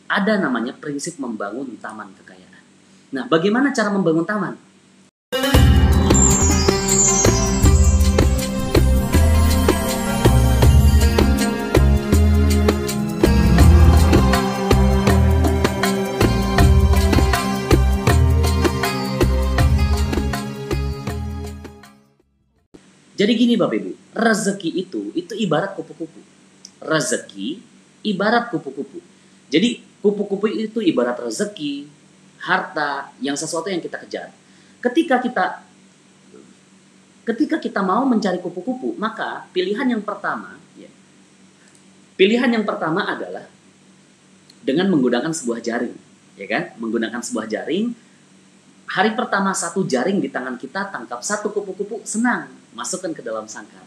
ada namanya prinsip membangun taman kekayaan. Nah, bagaimana cara membangun taman? Jadi gini Bapak Ibu, rezeki itu ibarat kupu-kupu. Rezeki ibarat kupu-kupu. Jadi kupu-kupu itu ibarat rezeki, harta, yang sesuatu yang kita kejar. Ketika kita mau mencari kupu-kupu, maka pilihan yang pertama adalah dengan menggunakan sebuah jaring, ya kan? Menggunakan sebuah jaring. Hari pertama satu jaring di tangan kita, tangkap satu kupu-kupu, senang, masukkan ke dalam sangkar.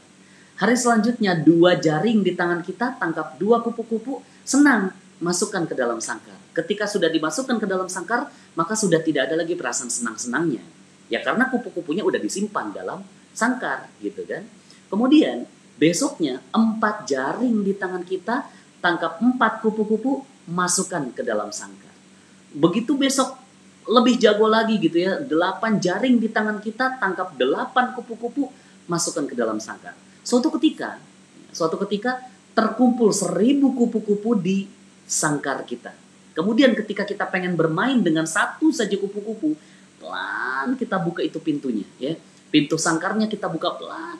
Hari selanjutnya 2 jaring di tangan kita, tangkap 2 kupu-kupu, senang, masukkan ke dalam sangkar. Ketika sudah dimasukkan ke dalam sangkar, maka sudah tidak ada lagi perasaan senang-senangnya. Ya karena kupu-kupunya udah disimpan dalam sangkar, gitu kan. Kemudian besoknya 4 jaring di tangan kita, tangkap 4 kupu-kupu, masukkan ke dalam sangkar. Begitu besok lebih jago lagi gitu ya, 8 jaring di tangan kita, tangkap 8 kupu-kupu, masukkan ke dalam sangkar. Suatu ketika terkumpul 1000 kupu-kupu di sangkar kita. Kemudian ketika kita pengen bermain dengan satu saja kupu-kupu, pelan kita buka itu pintunya, ya. Pintu sangkarnya kita buka pelan.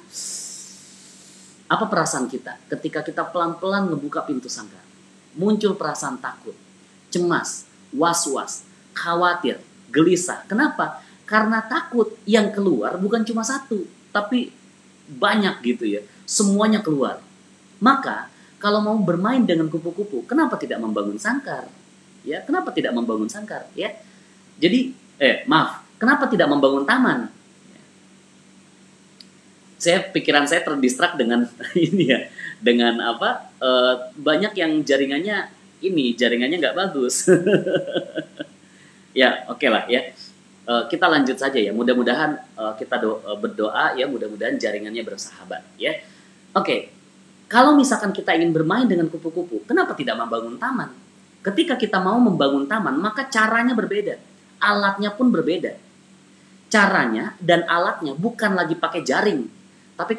Apa perasaan kita ketika kita pelan-pelan ngebuka pintu sangkar? Muncul perasaan takut, cemas, was-was, khawatir, gelisah. Kenapa? Karena takut yang keluar bukan cuma satu, tapi banyak gitu ya. Semuanya keluar. Maka kalau mau bermain dengan kupu-kupu, kenapa tidak membangun sangkar? Ya, kenapa tidak membangun sangkar? Ya, jadi kenapa tidak membangun taman? Pikiran saya terdistrak dengan ini ya, dengan banyak yang jaringannya nggak bagus. Ya, oke lah ya. Kita lanjut saja ya. Mudah-mudahan kita berdoa ya, mudah-mudahan jaringannya bersahabat ya. Oke. Kalau misalkan kita ingin bermain dengan kupu-kupu, kenapa tidak membangun taman? Ketika kita mau membangun taman, maka caranya berbeda. Alatnya pun berbeda. Caranya dan alatnya bukan lagi pakai jaring, tapi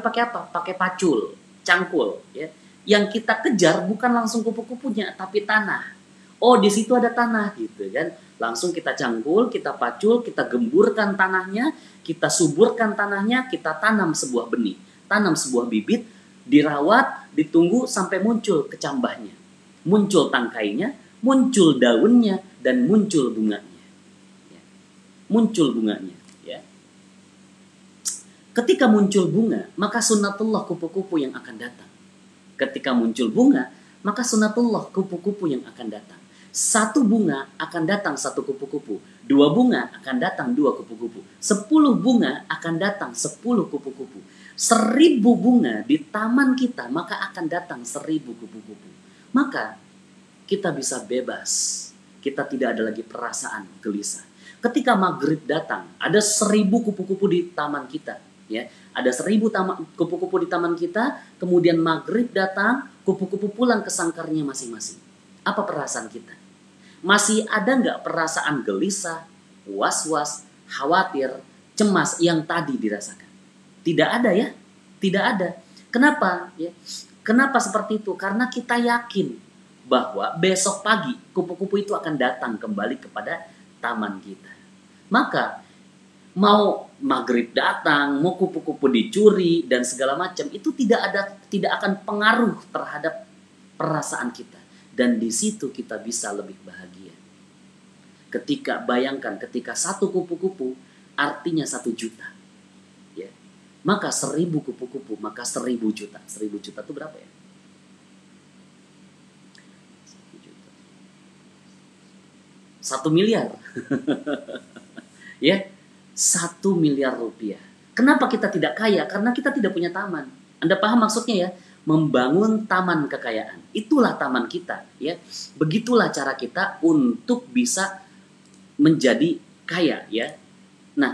pakai apa? Pakai pacul, cangkul ya. Yang kita kejar bukan langsung kupu-kupunya, tapi tanah. Oh, di situ ada tanah gitu kan. Langsung kita cangkul, kita pacul, kita gemburkan tanahnya, kita suburkan tanahnya, kita tanam sebuah benih, tanam sebuah bibit, dirawat, ditunggu sampai muncul kecambahnya. Muncul tangkainya, muncul daunnya, dan muncul bunganya. Ya. Muncul bunganya. Ya. Ketika muncul bunga, maka sunatullah kupu-kupu yang akan datang. Ketika muncul bunga, maka sunatullah kupu-kupu yang akan datang. 1 bunga akan datang 1 kupu-kupu. 2 bunga akan datang 2 kupu-kupu. 10 bunga akan datang 10 kupu-kupu. 1000 bunga di taman kita, maka akan datang 1000 kupu-kupu. Maka kita bisa bebas. Kita tidak ada lagi perasaan gelisah. Ketika maghrib datang, ada 1000 kupu-kupu di taman kita. Ya, ada 1000 kupu-kupu di taman kita. Kemudian maghrib datang, kupu-kupu pulang ke sangkarnya masing-masing. Apa perasaan kita? Masih ada nggak perasaan gelisah, was-was, khawatir, cemas yang tadi dirasakan? Tidak ada ya, tidak ada. Kenapa? Ya, kenapa seperti itu? Karena kita yakin bahwa besok pagi kupu-kupu itu akan datang kembali kepada taman kita. Maka mau maghrib datang, mau kupu-kupu dicuri dan segala macam, itu tidak akan pengaruh terhadap perasaan kita. Dan di situ kita bisa lebih bahagia. Bayangkan ketika 1 kupu-kupu artinya 1 juta. Ya. Maka 1000 kupu-kupu, maka 1000 juta. 1000 juta itu berapa ya? 1 miliar. Ya, 1 miliar rupiah. Kenapa kita tidak kaya? Karena kita tidak punya taman. Anda paham maksudnya ya? Membangun taman kekayaan. Itulah taman kita, ya. Begitulah cara kita untuk bisa menjadi kaya, ya. Nah,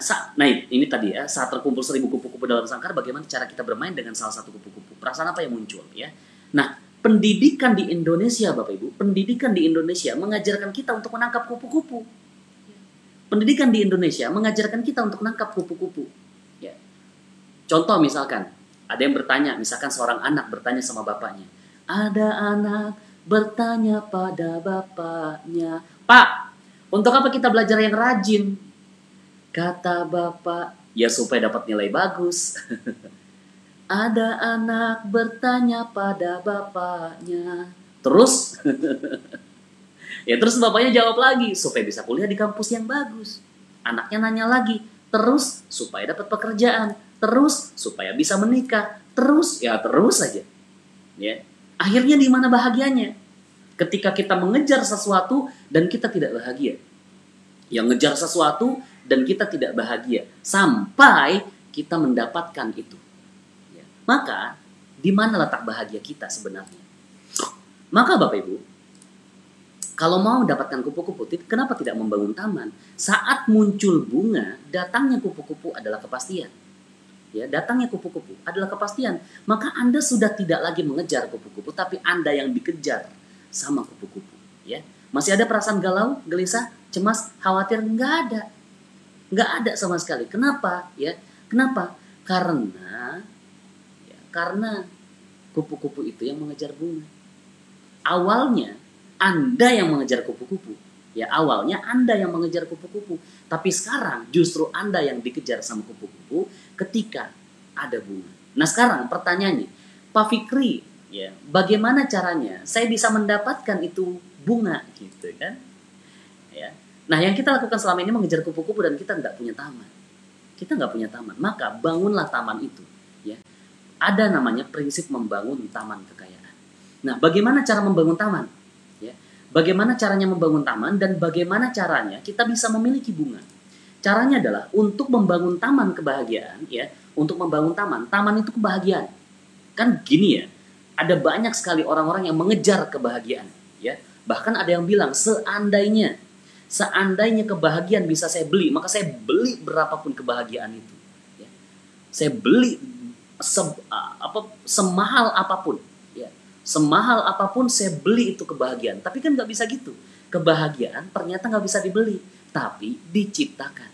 ini tadi ya, saat terkumpul 1000 kupu-kupu dalam sangkar, bagaimana cara kita bermain dengan salah satu kupu-kupu? Perasaan apa yang muncul, ya? Nah, pendidikan di Indonesia, Bapak Ibu, pendidikan di Indonesia mengajarkan kita untuk menangkap kupu-kupu. Pendidikan di Indonesia mengajarkan kita untuk menangkap kupu-kupu. Ya. Contoh misalkan, ada yang bertanya, misalkan seorang anak bertanya sama bapaknya. Ada anak bertanya pada bapaknya, "Pak, untuk apa kita belajar yang rajin?" Kata bapak, "Ya supaya dapat nilai bagus." Ada anak bertanya pada bapaknya. Terus? Ya terus bapaknya jawab lagi, supaya bisa kuliah di kampus yang bagus. Anaknya nanya lagi, terus supaya dapat pekerjaan. Terus supaya bisa menikah. Terus, ya terus saja. Ya. Akhirnya di mana bahagianya? Ketika kita mengejar sesuatu dan kita tidak bahagia. Yang ngejar sesuatu dan kita tidak bahagia. Sampai kita mendapatkan itu. Maka, di mana letak bahagia kita sebenarnya? Maka Bapak Ibu, kalau mau mendapatkan kupu-kupu, kenapa tidak membangun taman? Saat muncul bunga, datangnya kupu-kupu adalah kepastian. Ya, datangnya kupu-kupu adalah kepastian. Maka Anda sudah tidak lagi mengejar kupu-kupu, tapi Anda yang dikejar sama kupu-kupu. Ya, masih ada perasaan galau, gelisah, cemas, khawatir? Nggak ada. Nggak ada sama sekali. Kenapa? Ya, kenapa? Karena kupu-kupu itu yang mengejar bunga. Awalnya Anda yang mengejar kupu-kupu. Ya, awalnya Anda yang mengejar kupu-kupu. Tapi sekarang justru Anda yang dikejar sama kupu-kupu ketika ada bunga. Nah sekarang pertanyaannya, Pak Fikri, ya, bagaimana caranya saya bisa mendapatkan itu bunga, gitu kan? Ya. Nah yang kita lakukan selama ini mengejar kupu-kupu dan kita nggak punya taman. Kita nggak punya taman, maka bangunlah taman itu. Ya. Ada namanya prinsip membangun taman kekayaan. Nah, bagaimana cara membangun taman? Ya, bagaimana caranya membangun taman dan bagaimana caranya kita bisa memiliki bunga? Caranya adalah untuk membangun taman kebahagiaan, ya, untuk membangun taman. Taman itu kebahagiaan. Kan gini ya, ada banyak sekali orang-orang yang mengejar kebahagiaan, ya. Bahkan ada yang bilang seandainya kebahagiaan bisa saya beli, maka saya beli berapapun kebahagiaan itu. Ya. Saya beli semahal apapun, ya, semahal apapun saya beli itu kebahagiaan. Tapi kan nggak bisa gitu. Kebahagiaan ternyata nggak bisa dibeli, tapi diciptakan.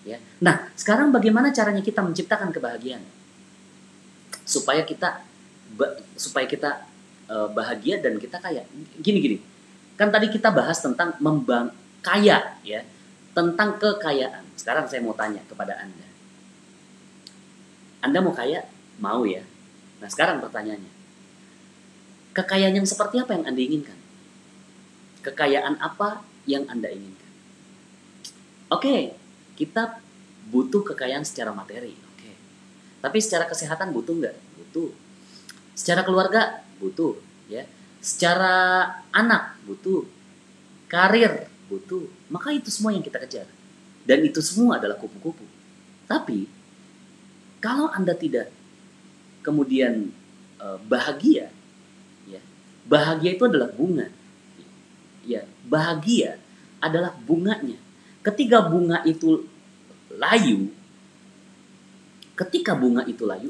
Ya. Nah, sekarang bagaimana caranya kita menciptakan kebahagiaan supaya kita bahagia dan kita kaya? Gini, kan tadi kita bahas tentang kaya, ya, tentang kekayaan. Sekarang saya mau tanya kepada Anda. Anda mau kaya? Mau ya? Nah sekarang pertanyaannya, kekayaan yang seperti apa yang Anda inginkan? Kekayaan apa yang Anda inginkan? Oke, kita butuh kekayaan secara materi. Oke. Tapi secara kesehatan butuh nggak? Butuh. Secara keluarga? Butuh. Ya. Secara anak? Butuh. Karir? Butuh. Maka itu semua yang kita kejar. Dan itu semua adalah kupu-kupu. Tapi, kalau Anda tidak kemudian bahagia, ya, bahagia itu adalah bunga, ya, bahagia adalah bunganya. Ketika bunga itu layu,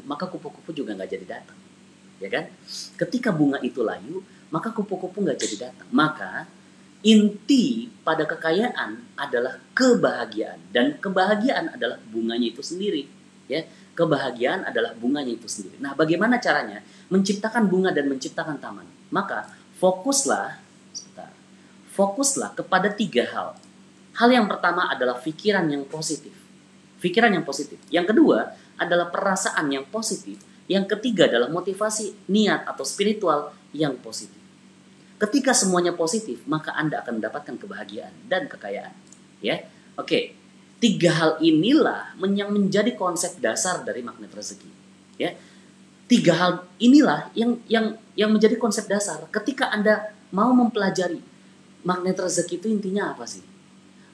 maka kupu-kupu juga nggak jadi datang, ya kan? Ketika bunga itu layu, maka kupu-kupu nggak jadi datang. Maka inti pada kekayaan adalah kebahagiaan, dan kebahagiaan adalah bunganya itu sendiri, ya. Kebahagiaan adalah bunganya itu sendiri. Nah, bagaimana caranya menciptakan bunga dan menciptakan taman? Maka fokuslah kepada 3 hal. Hal yang pertama adalah pikiran yang positif. Pikiran yang positif. Yang kedua adalah perasaan yang positif. Yang ketiga adalah motivasi, niat atau spiritual yang positif. Ketika semuanya positif, maka Anda akan mendapatkan kebahagiaan dan kekayaan. Ya, oke. 3 hal inilah yang menjadi konsep dasar dari magnet rezeki. Ya, 3 hal inilah yang menjadi konsep dasar ketika Anda mau mempelajari magnet rezeki itu intinya apa sih?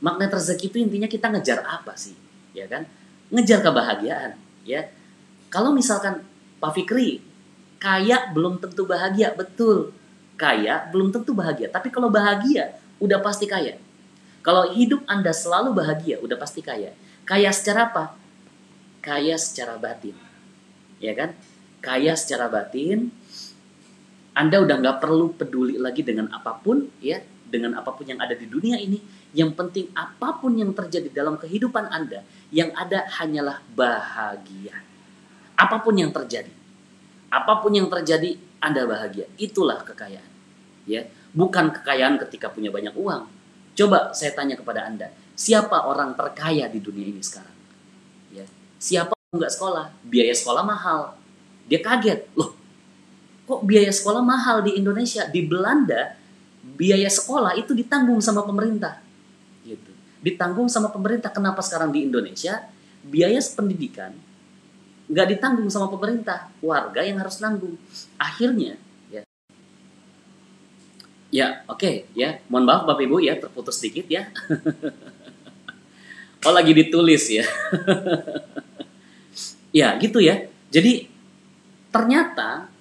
Magnet rezeki itu intinya kita ngejar apa sih? Ya kan? Ngejar kebahagiaan. Ya, kalau misalkan Pak Fikri kaya belum tentu bahagia, betul. Kaya belum tentu bahagia, tapi kalau bahagia udah pasti kaya. Kalau hidup Anda selalu bahagia, udah pasti kaya. Kaya secara apa? Kaya secara batin. Ya kan? Kaya secara batin Anda udah nggak perlu peduli lagi dengan apapun, ya, dengan apapun yang ada di dunia ini. Yang penting apapun yang terjadi dalam kehidupan Anda, yang ada hanyalah bahagia. Apapun yang terjadi, Anda bahagia. Itulah kekayaan, ya. Bukan kekayaan ketika punya banyak uang. Coba saya tanya kepada Anda, siapa orang terkaya di dunia ini sekarang? Ya, siapa yang nggak sekolah? Biaya sekolah mahal. Dia kaget, loh, kok biaya sekolah mahal di Indonesia? Di Belanda, biaya sekolah itu ditanggung sama pemerintah. Gitu. Ditanggung sama pemerintah. Kenapa sekarang di Indonesia, biaya pendidikan nggak ditanggung sama pemerintah? Warga yang harus nanggung. Akhirnya, oke, ya. Mohon maaf Bapak Ibu ya, terputus sedikit ya. Oh, lagi ditulis ya. Ya, gitu ya. Jadi, ternyata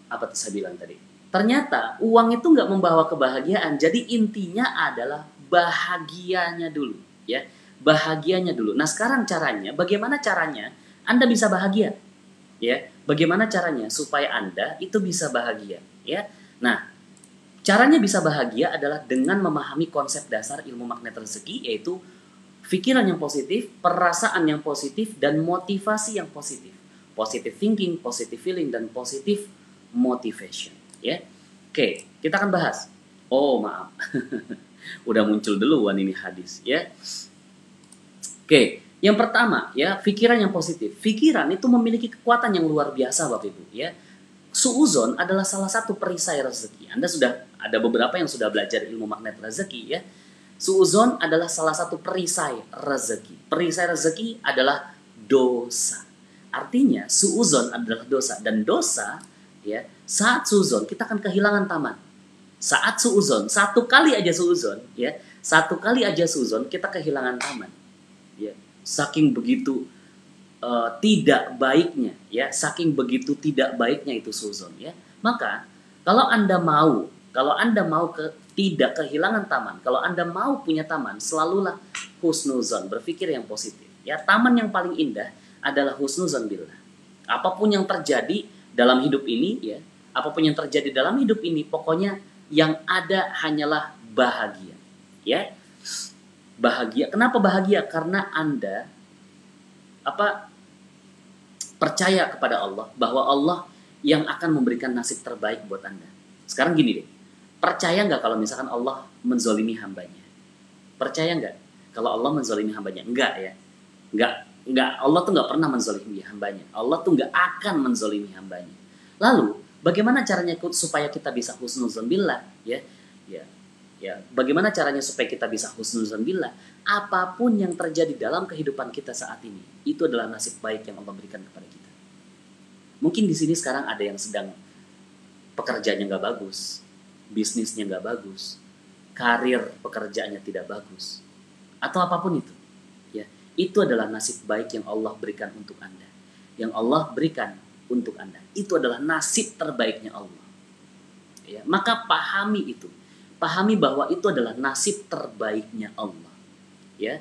apa tuh saya bilang tadi? Ternyata uang itu nggak membawa kebahagiaan. Jadi intinya adalah bahagianya dulu, ya. Bahagianya dulu. Nah, sekarang caranya, bagaimana caranya Anda bisa bahagia? Ya, bagaimana caranya supaya Anda itu bisa bahagia, ya? Nah, caranya bisa bahagia adalah dengan memahami konsep dasar ilmu magnet rezeki, yaitu pikiran yang positif, perasaan yang positif, dan motivasi yang positif. Positive thinking, positive feeling, dan positive motivation, ya. Oke, kita akan bahas. Oh, maaf. Udah muncul duluan ini hadis, ya. Oke, yang pertama, ya, pikiran yang positif. Pikiran itu memiliki kekuatan yang luar biasa, Bapak Ibu, ya. Suuzon adalah salah satu perisai rezeki. Anda sudah ada beberapa yang sudah belajar ilmu magnet rezeki, ya. Suuzon adalah salah satu perisai rezeki. Perisai rezeki adalah dosa. Artinya suuzon adalah dosa, dan dosa, ya, saat suuzon kita akan kehilangan taman. Saat suuzon, satu kali aja suuzon, ya, satu kali aja suuzon kita kehilangan taman, ya. Saking begitu tidak baiknya, ya, saking begitu tidak baiknya itu suuzon, ya. Maka kalau Anda mau tidak kehilangan taman, kalau Anda mau punya taman, selalulah husnuzon, berpikir yang positif, ya. Taman yang paling indah adalah husnuzon billah. Apapun yang terjadi dalam hidup ini, ya, apapun yang terjadi dalam hidup ini, pokoknya yang ada hanyalah bahagia, ya. Bahagia. Kenapa bahagia? Karena Anda percaya kepada Allah, bahwa Allah yang akan memberikan nasib terbaik buat Anda. Sekarang gini deh, percaya nggak kalau misalkan Allah menzolimi hambanya? Percaya nggak kalau Allah menzolimi hambanya? Enggak, ya. Enggak. Allah tuh nggak pernah menzolimi hambanya. Allah tuh nggak akan menzolimi hambanya. Lalu, bagaimana caranya supaya kita bisa husnuzon billah? Ya. Bagaimana caranya supaya kita bisa husnuzon billah? Apapun yang terjadi dalam kehidupan kita saat ini, itu adalah nasib baik yang Allah berikan kepada kita. Mungkin di sini sekarang ada yang sedang pekerjaannya nggak bagus, bisnisnya nggak bagus, karir pekerjaannya tidak bagus, atau apapun itu, ya, itu adalah nasib baik yang Allah berikan untuk Anda, yang Allah berikan untuk Anda. Itu adalah nasib terbaiknya Allah, ya. Maka pahami bahwa itu adalah nasib terbaiknya Allah, ya.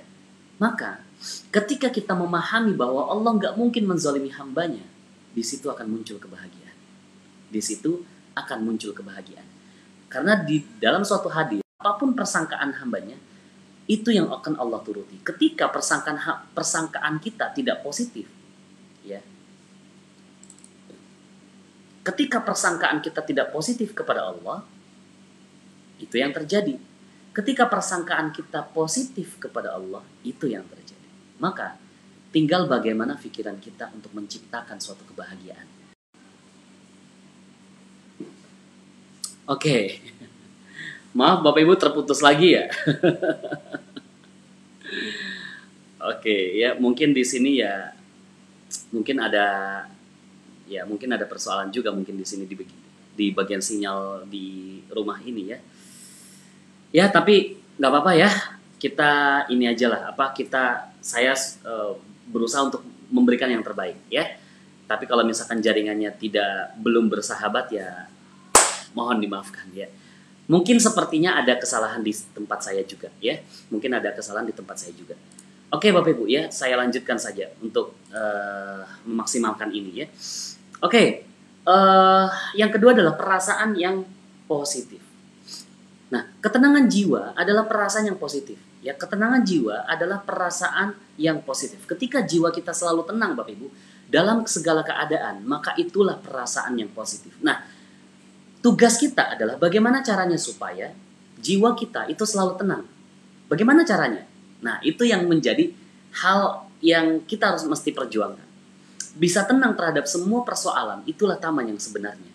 Maka ketika kita memahami bahwa Allah nggak mungkin menzalimi hambanya, di situ akan muncul kebahagiaan. Di situ akan muncul kebahagiaan. Karena di dalam suatu hadis, apapun persangkaan hambanya, itu yang akan Allah turuti. Ketika persangkaan kita tidak positif, ya. Ketika persangkaan kita tidak positif kepada Allah, itu yang terjadi. Ketika persangkaan kita positif kepada Allah, itu yang terjadi. Maka tinggal bagaimana pikiran kita untuk menciptakan suatu kebahagiaan. Oke. Maaf Bapak Ibu terputus lagi ya. Oke, ya mungkin di sini ya mungkin ada persoalan juga mungkin di sini di bagian sinyal di rumah ini ya. Ya, tapi nggak apa-apa ya. Kita ini aja lah, saya berusaha untuk memberikan yang terbaik ya. Tapi kalau misalkan jaringannya belum bersahabat ya mohon dimaafkan ya. Mungkin sepertinya ada kesalahan di tempat saya juga ya. Mungkin ada kesalahan di tempat saya juga. Oke Bapak Ibu ya, saya lanjutkan saja untuk memaksimalkan ini ya. Oke. Yang kedua adalah perasaan yang positif. Nah, ketenangan jiwa adalah perasaan yang positif. Ya, ketenangan jiwa adalah perasaan yang positif. Ketika jiwa kita selalu tenang, Bapak Ibu, dalam segala keadaan, maka itulah perasaan yang positif. Nah, tugas kita adalah bagaimana caranya supaya jiwa kita itu selalu tenang. Bagaimana caranya? Nah, itu yang menjadi hal yang kita harus mesti perjuangkan. Bisa tenang terhadap semua persoalan, itulah taman yang sebenarnya.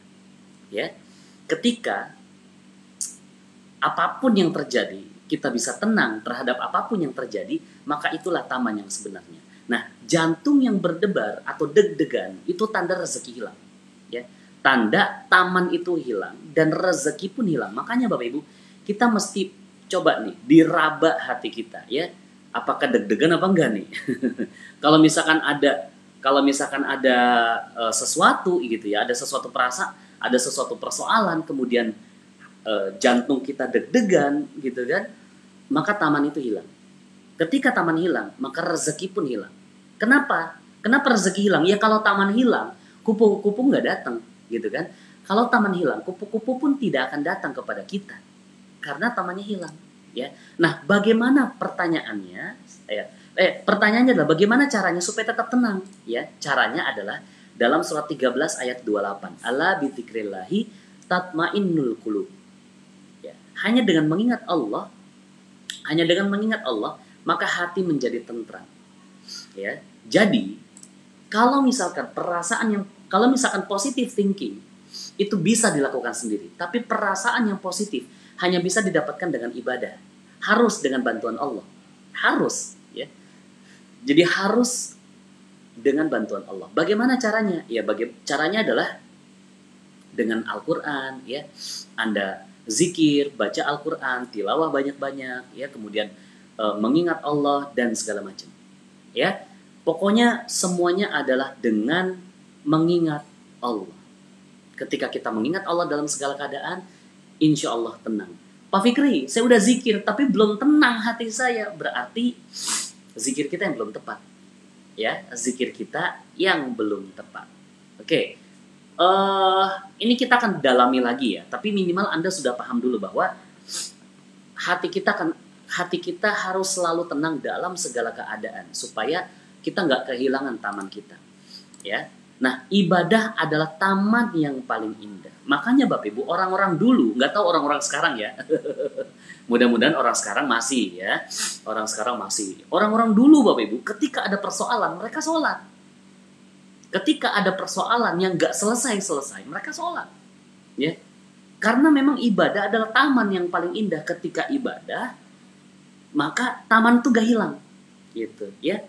Ya, ketika apapun yang terjadi, kita bisa tenang terhadap apapun yang terjadi, maka itulah taman yang sebenarnya. Nah, jantung yang berdebar atau deg-degan itu tanda rezeki hilang. Ya, tanda taman itu hilang dan rezeki pun hilang. Makanya Bapak Ibu, kita mesti coba nih diraba hati kita, ya. Apakah deg-degan apa enggak nih? Kalau misalkan ada sesuatu gitu ya, ada sesuatu perasaan, ada sesuatu persoalan, kemudian jantung kita deg-degan gitu kan, maka taman itu hilang. Ketika taman hilang, maka rezeki pun hilang. Kenapa? Kenapa rezeki hilang? Ya kalau taman hilang, kupu-kupu nggak datang gitu kan. Kalau taman hilang, kupu-kupu pun tidak akan datang kepada kita karena tamannya hilang. Ya. Nah, bagaimana pertanyaannya? Pertanyaannya adalah bagaimana caranya supaya tetap tenang? Ya, caranya adalah dalam surat 13 ayat 28. Ala bidzikrillahi tatmainnul qulub. Hanya dengan mengingat Allah, maka hati menjadi tentram. Ya. Jadi, kalau misalkan positive thinking itu bisa dilakukan sendiri, tapi perasaan yang positif hanya bisa didapatkan dengan ibadah. Harus dengan bantuan Allah. Harus, ya. Jadi harus dengan bantuan Allah. Bagaimana caranya? Ya, caranya adalah dengan Al-Qur'an, ya. Anda zikir, baca Al-Quran, tilawah banyak-banyak, ya, kemudian mengingat Allah dan segala macam. Ya, pokoknya semuanya adalah dengan mengingat Allah. Ketika kita mengingat Allah dalam segala keadaan, insya Allah tenang. Pak Fikri, saya udah zikir tapi belum tenang hati saya, berarti zikir kita yang belum tepat. Ya, zikir kita yang belum tepat. Oke. Ini kita akan dalami lagi ya, tapi minimal Anda sudah paham dulu bahwa hati kita harus selalu tenang dalam segala keadaan supaya kita nggak kehilangan taman kita. Ya, nah ibadah adalah taman yang paling indah. Makanya Bapak Ibu, orang-orang dulu, nggak tahu orang-orang sekarang ya. Mudah-mudahan orang sekarang masih ya, Orang-orang dulu Bapak Ibu, ketika ada persoalan mereka sholat. Ketika ada persoalan yang gak selesai, mereka sholat. Ya. Karena memang ibadah adalah taman yang paling indah. Ketika ibadah, maka taman itu gak hilang. Gitu, ya.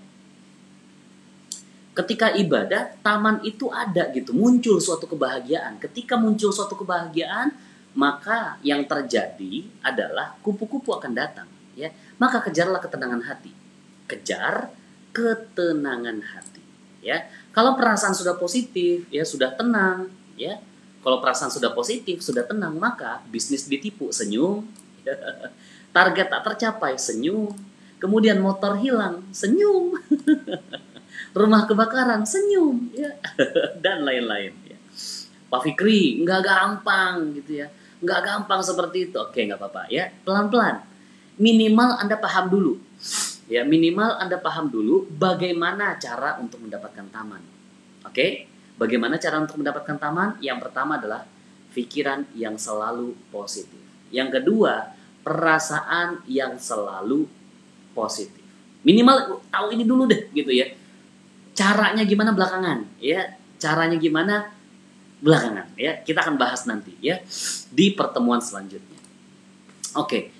Ketika ibadah, taman itu ada gitu. Muncul suatu kebahagiaan. Ketika muncul suatu kebahagiaan, maka yang terjadi adalah kupu-kupu akan datang. Ya. Maka kejarlah ketenangan hati. Kejar ketenangan hati. Ya. Kalau perasaan sudah positif, ya sudah tenang, ya. Kalau perasaan sudah positif, sudah tenang, maka bisnis ditipu, senyum. Target tak tercapai, senyum. Kemudian motor hilang, senyum. Rumah kebakaran, senyum, ya. Dan lain-lain, ya. Pak Fikri, nggak gampang gitu ya. Nggak gampang seperti itu. Oke, nggak apa-apa, ya. Pelan-pelan. Minimal Anda paham dulu. Ya, minimal Anda paham dulu bagaimana cara untuk mendapatkan taman. Oke? Bagaimana cara untuk mendapatkan taman? Yang pertama adalah pikiran yang selalu positif. Yang kedua, perasaan yang selalu positif. Minimal tahu ini dulu deh gitu ya. Caranya gimana belakangan, ya. Caranya gimana belakangan, ya. Kita akan bahas nanti ya di pertemuan selanjutnya. Oke.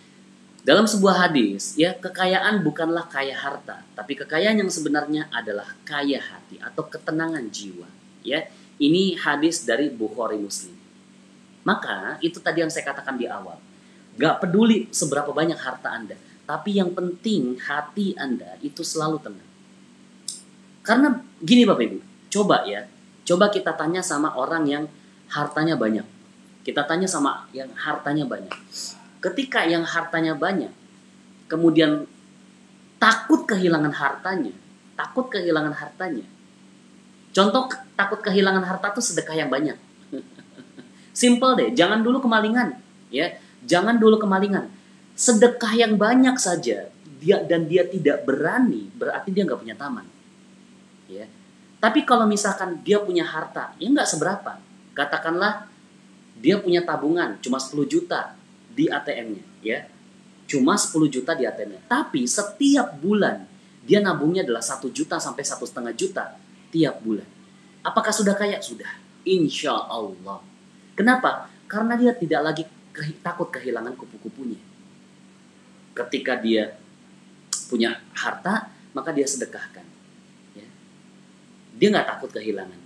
Dalam sebuah hadis, ya, kekayaan bukanlah kaya harta, tapi kekayaan yang sebenarnya adalah kaya hati atau ketenangan jiwa. Ya, ini hadis dari Bukhari Muslim. Maka itu tadi yang saya katakan di awal. Gak peduli seberapa banyak harta Anda, tapi yang penting hati Anda itu selalu tenang. Karena gini Bapak Ibu, coba kita tanya sama orang yang hartanya banyak. Kita tanya sama yang hartanya banyak. Ketika yang hartanya banyak, kemudian takut kehilangan hartanya. Contoh takut kehilangan harta itu sedekah yang banyak. Simple deh, jangan dulu kemalingan, ya. Jangan dulu kemalingan. Sedekah yang banyak saja dia tidak berani, berarti dia nggak punya taman, ya. Tapi kalau misalkan dia punya harta, ya nggak seberapa. Katakanlah dia punya tabungan cuma 10 juta di ATM-nya, ya. Cuma 10 juta di ATM-nya. Tapi setiap bulan dia nabungnya adalah 1 juta sampai 1,5 juta tiap bulan. Apakah sudah kaya? Sudah. Insya Allah. Kenapa? Karena dia tidak lagi takut kehilangan kupu-kupunya. Ketika dia punya harta, maka dia sedekahkan. Ya. Dia nggak takut kehilangan.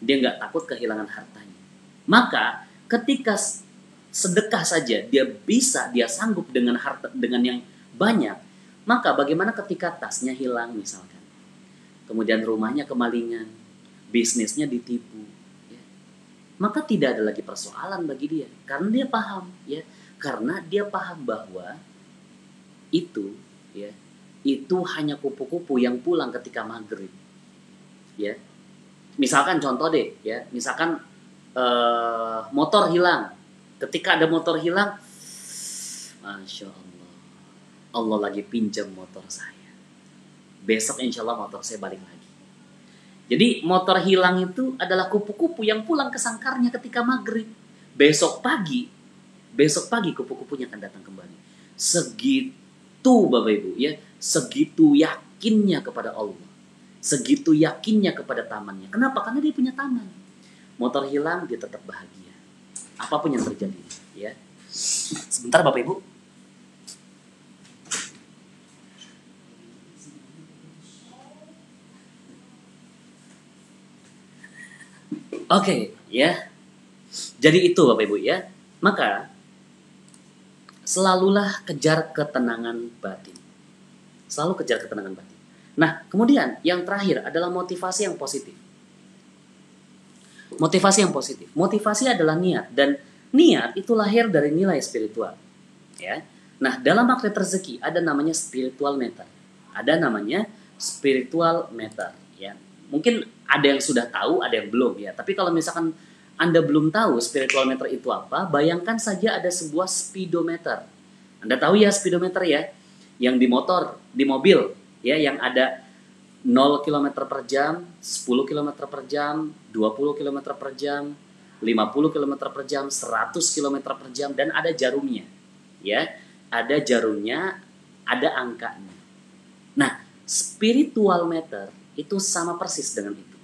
Dia nggak takut kehilangan hartanya. Maka ketika sedekah saja dia sanggup dengan harta, dengan yang banyak, maka bagaimana ketika tasnya hilang misalkan, kemudian rumahnya kemalingan, bisnisnya ditipu, ya, maka tidak ada lagi persoalan bagi dia, karena dia paham, ya, karena dia paham bahwa itu, ya, itu hanya kupu-kupu yang pulang ketika maghrib, ya. Misalkan contoh deh, ya, misalkan motor hilang. Ketika ada motor hilang, Masya Allah, Allah lagi pinjam motor saya. Besok insya Allah motor saya balik lagi. Jadi motor hilang itu adalah kupu-kupu yang pulang ke sangkarnya ketika maghrib. Besok pagi kupu-kupunya akan datang kembali. Segitu Bapak Ibu, ya, segitu yakinnya kepada Allah, segitu yakinnya kepada tamannya. Kenapa? Karena dia punya taman. Motor hilang, dia tetap bahagia. Apapun yang terjadi, ya. Sebentar Bapak Ibu. Oke, ya. Jadi itu Bapak Ibu, ya. Maka selalulah kejar ketenangan batin. Selalu kejar ketenangan batin. Nah, kemudian yang terakhir adalah motivasi yang positif. Motivasi yang positif. Motivasi adalah niat, dan niat itu lahir dari nilai spiritual. Ya. Nah, dalam magnet rezeki ada namanya spiritual meter. Ada namanya spiritual meter, ya. Mungkin ada yang sudah tahu, ada yang belum, ya. Tapi kalau misalkan Anda belum tahu spiritual meter itu apa, bayangkan saja ada sebuah speedometer. Anda tahu ya speedometer, ya? Yang di motor, di mobil, ya, yang ada 0 km per jam, 10 km per jam, 20 km per jam, 50 km per jam, 100 km per jam, dan ada jarumnya. Ya, ada jarumnya, ada angkanya. Nah, spiritual meter itu sama persis dengan itu.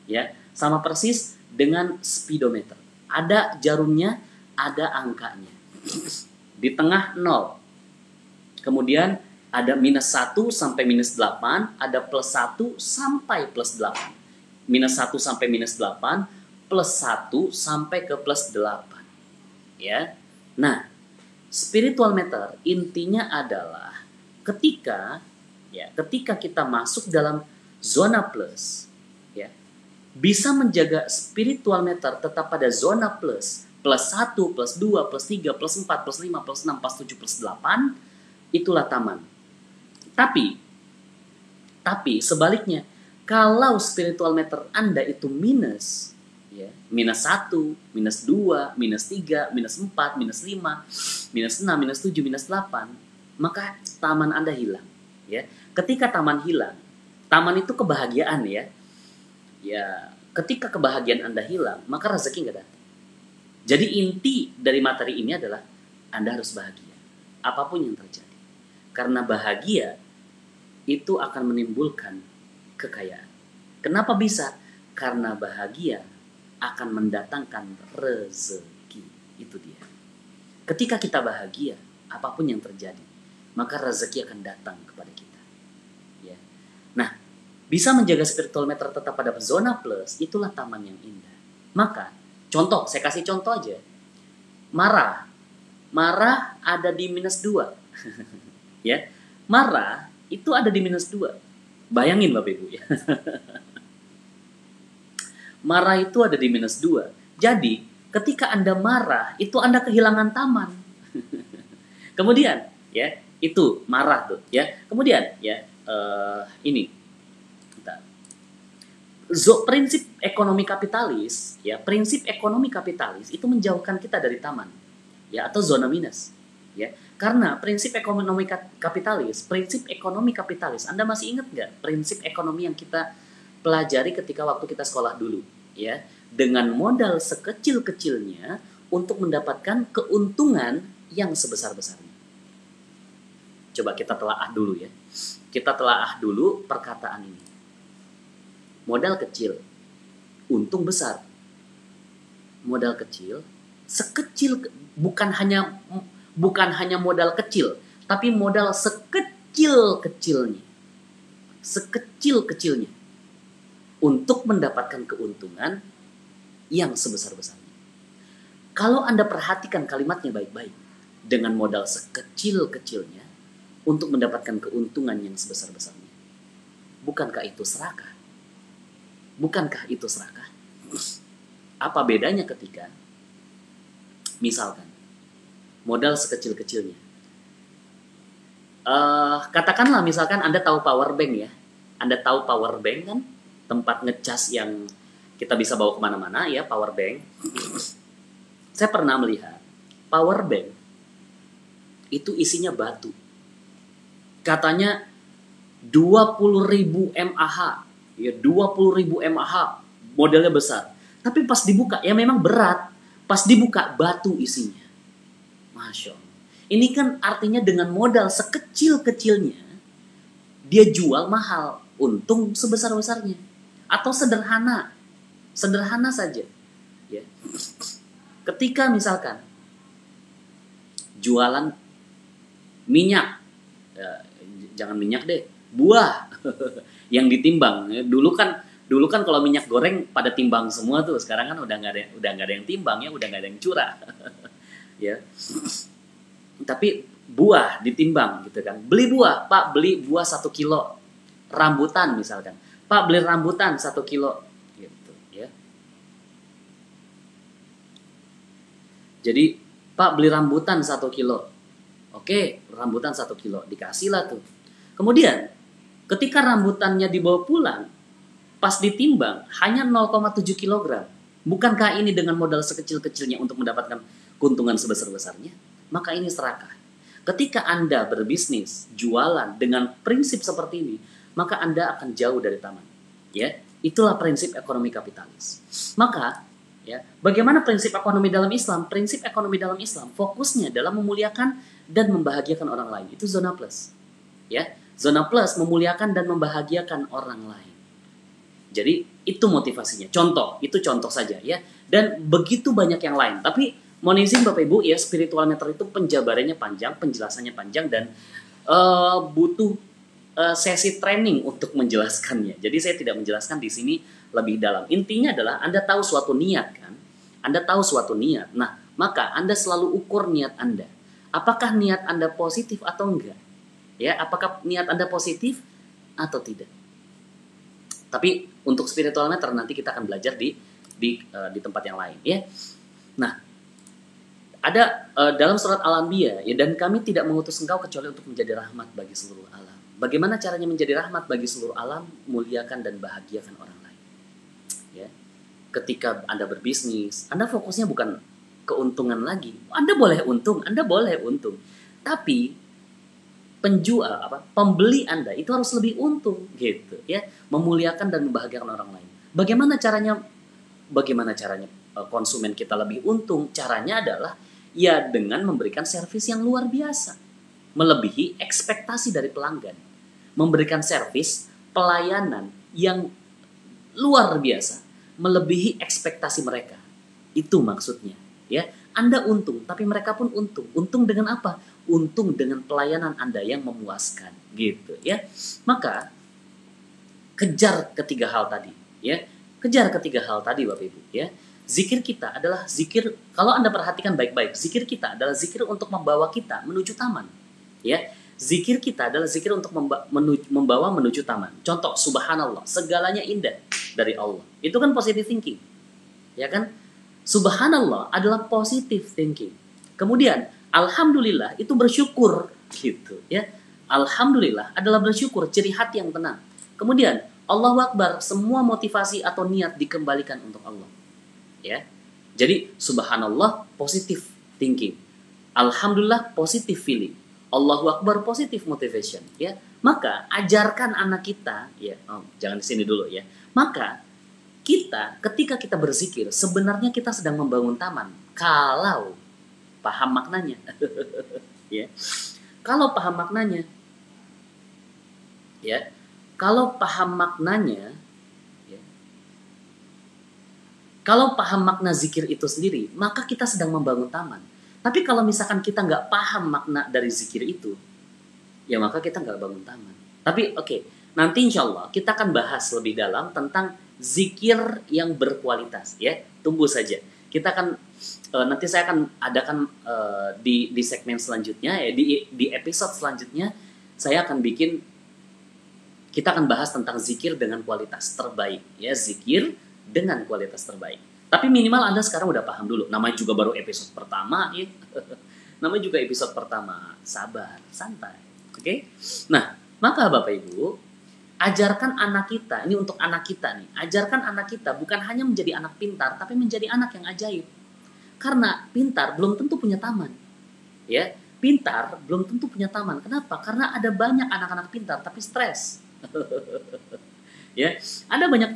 Ya, sama persis dengan speedometer. Ada jarumnya, ada angkanya. Di tengah 0. Kemudian ada -1 sampai -8, ada +1 sampai +8. -1 sampai -8, +1 sampai ke +8. Ya. Nah, spiritual meter intinya adalah ketika kita masuk dalam zona plus, ya, bisa menjaga spiritual meter tetap pada zona plus, +1, +2, +3, +4, +5, +6, +7, +8, itulah taman. Tapi sebaliknya, kalau spiritual meter Anda itu minus, ya, -1, -2, -3, -4, -5, -6, -7, -8, maka taman Anda hilang. Ya, ketika taman hilang, taman itu kebahagiaan, ya. Ya, ketika kebahagiaan Anda hilang, maka rezeki nggak datang. Jadi inti dari materi ini adalah Anda harus bahagia, apapun yang terjadi. Karena bahagia itu akan menimbulkan kekayaan. Kenapa bisa? Karena bahagia akan mendatangkan rezeki. Itu dia. Ketika kita bahagia, apapun yang terjadi, maka rezeki akan datang kepada kita. Ya. Nah, bisa menjaga spiritual meter tetap pada zona plus, itulah taman yang indah. Maka, contoh, saya kasih contoh aja. Marah ada di -2. Ya, marah itu ada di -2. Bayangin Bapak Ibu, ya. Marah itu ada di -2. Jadi ketika Anda marah, itu Anda kehilangan taman. Kemudian, ya, itu marah tuh, ya. Kemudian, ya, ini. Bentar. prinsip ekonomi kapitalis, ya, prinsip ekonomi kapitalis itu menjauhkan kita dari taman, ya, atau zona minus, ya. Karena prinsip ekonomi kapitalis, Anda masih ingat nggak prinsip ekonomi yang kita pelajari ketika waktu kita sekolah dulu, ya? Dengan modal sekecil-kecilnya untuk mendapatkan keuntungan yang sebesar-besarnya. Coba kita telaah dulu ya. Kita telaah dulu perkataan ini. Modal kecil, untung besar. Modal kecil, bukan hanya modal kecil, tapi modal sekecil-kecilnya. Sekecil-kecilnya. Untuk mendapatkan keuntungan yang sebesar-besarnya. Kalau Anda perhatikan kalimatnya baik-baik, dengan modal sekecil-kecilnya, untuk mendapatkan keuntungan yang sebesar-besarnya. Bukankah itu serakah? Bukankah itu serakah? Apa bedanya ketika misalkan modal sekecil-kecilnya? Katakanlah misalkan Anda tahu power bank ya. Anda tahu power bank kan? Tempat ngecas yang kita bisa bawa kemana-mana ya, power bank. Saya pernah melihat power bank itu isinya batu. Katanya 20.000 mAh. Ya 20.000 mAh, modelnya besar. Tapi pas dibuka, ya memang berat. Pas dibuka, batu isinya. Masya Allah. Ini kan artinya dengan modal sekecil-kecilnya, dia jual mahal, untung sebesar-besarnya. Atau sederhana. Sederhana saja. Ya. Ketika misalkan, jualan minyak. Ya, jangan minyak deh, buah. Yang ditimbang. Dulu kan kalau minyak goreng pada timbang semua tuh. Sekarang kan udah nggak ada yang timbang ya, udah nggak ada yang curah. Ya. Tapi buah ditimbang gitu kan. Beli buah, Pak beli buah 1 kilo. Rambutan misalkan, Pak beli rambutan 1 kilo. Gitu ya. Jadi Pak beli rambutan 1 kilo. Oke, rambutan 1 kilo dikasih lah tuh. Kemudian ketika rambutannya dibawa pulang, pas ditimbang hanya 0,7 kg. Bukankah ini dengan modal sekecil-kecilnya untuk mendapatkan keuntungan sebesar-besarnya? Maka ini serakah. Ketika Anda berbisnis, jualan dengan prinsip seperti ini, maka Anda akan jauh dari taman. Ya, itulah prinsip ekonomi kapitalis. Maka, ya, bagaimana prinsip ekonomi dalam Islam? Prinsip ekonomi dalam Islam fokusnya dalam memuliakan dan membahagiakan orang lain. Itu zona plus. Ya. Zona plus memuliakan dan membahagiakan orang lain. Jadi itu motivasinya. Itu contoh saja ya. Dan begitu banyak yang lain. Tapi mohon izin Bapak Ibu ya, spiritual meter itu penjabarannya panjang, penjelasannya panjang dan butuh sesi training untuk menjelaskannya. Jadi saya tidak menjelaskan di sini lebih dalam. Intinya adalah Anda tahu suatu niat kan? Anda tahu suatu niat. Nah, maka Anda selalu ukur niat Anda. Apakah niat Anda positif atau enggak? Ya, apakah niat Anda positif atau tidak? Tapi untuk spiritual meter nanti kita akan belajar di tempat yang lain ya. Nah, ada dalam surat Al-Anbiya ya, dan kami tidak mengutus engkau kecuali untuk menjadi rahmat bagi seluruh alam. Bagaimana caranya menjadi rahmat bagi seluruh alam? Muliakan dan bahagiakan orang lain. Ya. Ketika Anda berbisnis, Anda fokusnya bukan keuntungan lagi. Anda boleh untung, tapi pembeli Anda itu harus lebih untung gitu ya, memuliakan dan membahagiakan orang lain. Bagaimana caranya konsumen kita lebih untung? Caranya adalah ya dengan memberikan servis yang luar biasa, melebihi ekspektasi dari pelanggan, memberikan servis pelayanan yang luar biasa, melebihi ekspektasi mereka. Itu maksudnya ya. Anda untung, tapi mereka pun untung. Untung dengan apa? Untung dengan pelayanan Anda yang memuaskan, gitu ya. Maka kejar ketiga hal tadi, ya. Kejar ketiga hal tadi, Bapak Ibu, ya. Zikir kita adalah zikir, kalau Anda perhatikan baik-baik, zikir kita adalah zikir untuk membawa kita menuju taman, ya. Zikir kita adalah zikir untuk membawa menuju taman. Contoh, subhanallah, segalanya indah dari Allah. Itu kan positive thinking, ya kan? Subhanallah adalah positive thinking. Kemudian alhamdulillah itu bersyukur gitu ya. Alhamdulillah adalah bersyukur, ciri hati yang tenang. Kemudian Allahu Akbar, semua motivasi atau niat dikembalikan untuk Allah. Ya. Jadi subhanallah positive thinking. Alhamdulillah positive feeling. Allahu Akbar positive motivation, ya. Maka ajarkan anak kita, ya, jangan di sini dulu ya. Maka kita ketika kita berzikir sebenarnya kita sedang membangun taman kalau paham maknanya. Ya. Kalau paham maknanya, ya. Kalau paham maknanya, ya. Kalau paham makna zikir itu sendiri, maka kita sedang membangun taman. Tapi kalau misalkan kita nggak paham makna dari zikir itu, ya maka kita nggak bangun taman. Tapi oke, nanti insya Allah kita akan bahas lebih dalam tentang zikir yang berkualitas, ya. Tunggu saja. Kita akan nanti saya akan adakan di segmen selanjutnya, ya, di episode selanjutnya saya akan kita akan bahas tentang zikir dengan kualitas terbaik, ya, zikir dengan kualitas terbaik. Tapi minimal Anda sekarang udah paham dulu. Namanya juga baru episode pertama, ya. Namanya juga episode pertama. Sabar, santai. Oke? Nah, maka Bapak Ibu, ajarkan anak kita, ini untuk anak kita nih, ajarkan anak kita bukan hanya menjadi anak pintar, tapi menjadi anak yang ajaib. Karena pintar belum tentu punya taman. Ya, pintar belum tentu punya taman. Kenapa? Karena ada banyak anak-anak pintar tapi stres. Ya, ada banyak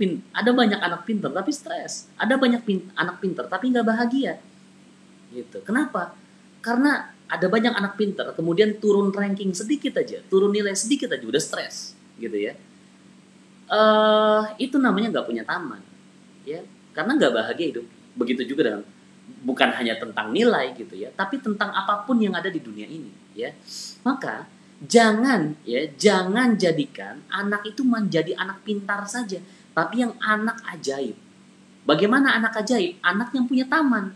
anak pintar tapi stres. Ada banyak anak pintar tapi nggak bahagia. Gitu. Kenapa? Karena ada banyak anak pintar kemudian turun ranking sedikit aja, turun nilai sedikit aja udah stres, gitu ya. Itu namanya nggak punya taman, ya, karena nggak bahagia hidup. Begitu juga dengan bukan hanya tentang nilai gitu ya, tapi tentang apapun yang ada di dunia ini, ya. Maka jangan jadikan anak itu menjadi anak pintar saja, tapi yang anak ajaib. Bagaimana anak ajaib? Anak yang punya taman,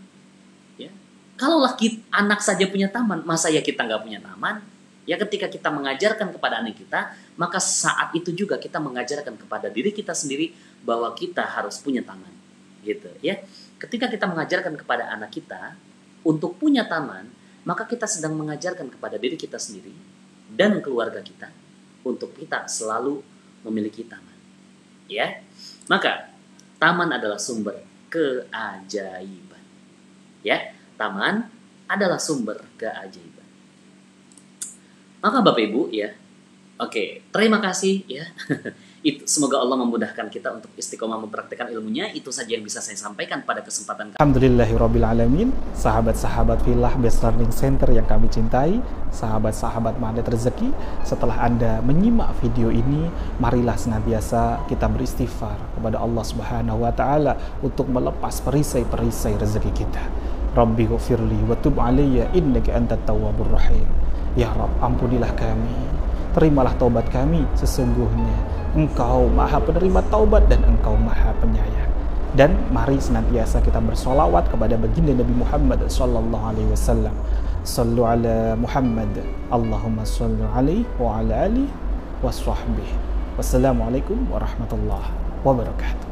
ya. Kalaulah anak saja punya taman, masa ya kita nggak punya taman? Ya, ketika kita mengajarkan kepada anak kita, maka saat itu juga kita mengajarkan kepada diri kita sendiri bahwa kita harus punya taman, gitu ya. Ketika kita mengajarkan kepada anak kita untuk punya taman, maka kita sedang mengajarkan kepada diri kita sendiri dan keluarga kita untuk kita selalu memiliki taman, ya. Maka taman adalah sumber keajaiban, ya. Taman adalah sumber keajaiban. Maka Bapak Ibu, ya, oke, terima kasih, ya. Itu semoga Allah memudahkan kita untuk istiqomah mempraktikkan ilmunya. Itu saja yang bisa saya sampaikan pada kesempatan kali. Alhamdulillahirrabbilalamin. Sahabat-sahabat Filah Best Learning Center yang kami cintai, sahabat-sahabat Magnet Rezeki, setelah Anda menyimak video ini, marilah senantiasa kita beristighfar kepada Allah Subhanahu wa taala untuk melepas perisai-perisai rezeki kita. Rabbi ghfirli wa tub alayya innaka antat tawwabur rahim. Ya Rabb, ampunilah kami, terimalah taubat kami, sesungguhnya Engkau maha penerima taubat dan Engkau maha penyayang. Dan mari senantiasa kita bersolawat kepada baginda Nabi Muhammad sallallahu alaihi wasallam. Sallu ala Muhammad, Allahumma salli alaihi wa ala alihi wa sahbihi. Wassalamualaikum warahmatullahi wabarakatuh.